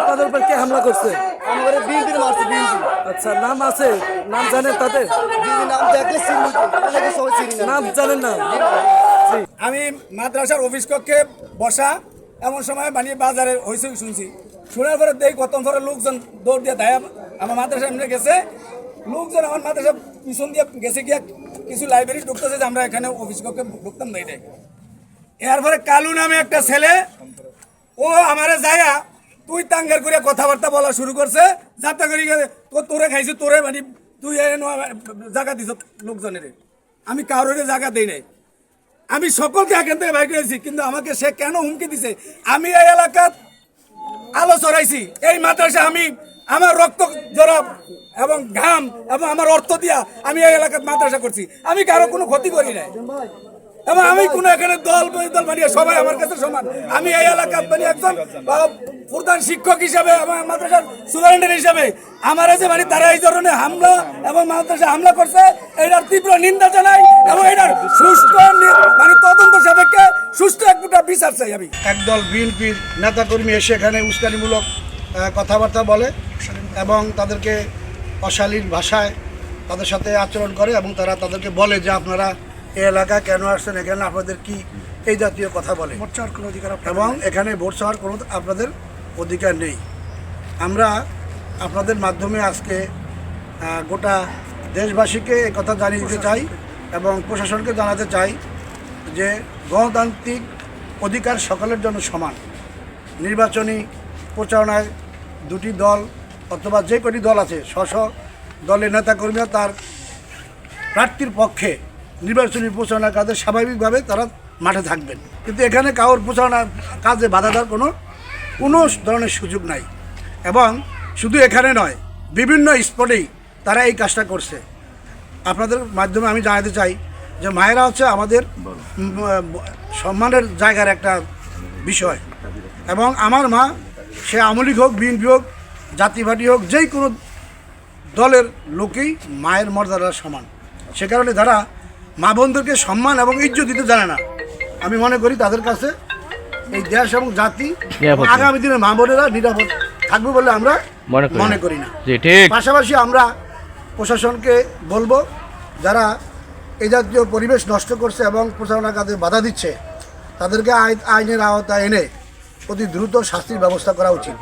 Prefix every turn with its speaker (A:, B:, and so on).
A: আপনাদের উপর কে হামলা করছে?
B: আমাদের বিএনপির মারছে বিএনপি।
A: আচ্ছা, নাম আছে? নাম জানেন তাদের?
B: নাম দেখলে চিনি না।
A: নাম জানেন না?
C: আমি মাদ্রাসার অফিস কক্ষে বসা এমন সময় মানে বাজারে হয়েছে শুনছি, শোনার পরে দেখ কত পরে লোকজন দৌড় দিয়ে দেয় আমার মাদ্রাসা এমনি গেছে, লোকজন আমার মাদ্রাসা পিছন দিয়ে গেছে গিয়া কিছু লাইব্রেরি ঢুকতেছে যে আমরা এখানে অফিস কক্ষে ঢুকতাম না। এটাই এরপরে কালু নামে একটা ছেলে, ও আমারে যায়া তুই তাঙ্গার করে কথাবার্তা বলা শুরু করছে, যাত্রা করি তোরে খাইছি, তোরে মানে তুই জায়গা দিছ লোকজনের। আমি কারোর জায়গা দেই নাই, আমি সকলকে এখান থেকে বাইর করেছি, কিন্তু আমাকে সে কেন হুমকি দিছে? আমি এই এলাকার আলো ছড়াইছি, এই মাদ্রাসা আমি আমার রক্ত জড়াব এবং ঘাম এবং আমার অর্থ দিয়া আমি এই এলাকার মাদ্রাসা করছি, আমি কারো কোনো ক্ষতি করি নাই এবং আমি কোনো এখানে দল বানিয়ে সবাই আমার কাছে সমান। আমি এই এলাকার মানে একজন প্রধান শিক্ষক হিসাবে এবং মাদ্রাসার সুপারিনটেন্ডেন্ট হিসাবে আমার যে মানে তারা এই ধরনের হামলা এবং মাদ্রাসা হামলা করছে, এটার তীব্র নিন্দা জানাই এবং এটার সুষ্ঠু মানে তদন্ত সাপেক্ষে সুষ্ঠু একটা বিচার চাই। আমি
D: একদল বিএনপির নেতাকর্মী এসে এখানে উস্কানিমূলক কথাবার্তা বলে এবং তাদেরকে অশালীন ভাষায় তাদের সাথে আচরণ করে এবং তারা তাদেরকে বলে যে আপনারা এই এলাকা কেন আসছেন, এখানে আপনাদের কি এই জাতীয় কথা বলে, এবং এখানে ভোট চাওয়ার কোনো আপনাদের অধিকার নেই। আমরা আপনাদের মাধ্যমে আজকে গোটা দেশবাসীকে এই কথা জানিয়ে দিতে চাই এবং প্রশাসনকে জানাতে চাই যে গণতান্ত্রিক অধিকার সকলের জন্য সমান। নির্বাচনী প্রচারণায় দুটি দল অথবা যে কটি দল আছে স্ব দলের নেতাকর্মীরা তার প্রার্থীর পক্ষে নির্বাচনী প্রচারণার কাজে স্বাভাবিকভাবে তারা মাঠে থাকবেন, কিন্তু এখানে কারোর প্রচারণার কাজে বাধা দেওয়ার কোনো ধরনের সুযোগ নাই। এবং শুধু এখানে নয়, বিভিন্ন স্পটেই তারা এই কাজটা করছে। আপনাদের মাধ্যমে আমি জানাতে চাই যে মায়েরা হচ্ছে আমাদের সম্মানের জায়গার একটা বিষয়, এবং আমার মা সে আওয়ামী লীগ হোক, বিএনপি হোক, জাতি পার্টি হোক, যেই কোনো দলের লোকেই মায়ের মর্যাদার সমান। সে কারণে যারা মা বোনদেরকে সম্মান এবং ইজ্জত দিতে জানে না, আমি মনে করি তাদের কাছে এই দেশ এবং জাতি আগামী দিনে মা বোনেরা নিরাপদ থাকবে বলে আমরা মনে করি না। পাশাপাশি আমরা প্রশাসনকে বলবো, যারা এই জাতীয় পরিবেশ নষ্ট করছে এবং প্রচারণা কাজে বাধা দিচ্ছে, তাদেরকে আইনের আওতায় এনে অতি দ্রুত শাস্তির ব্যবস্থা করা উচিত।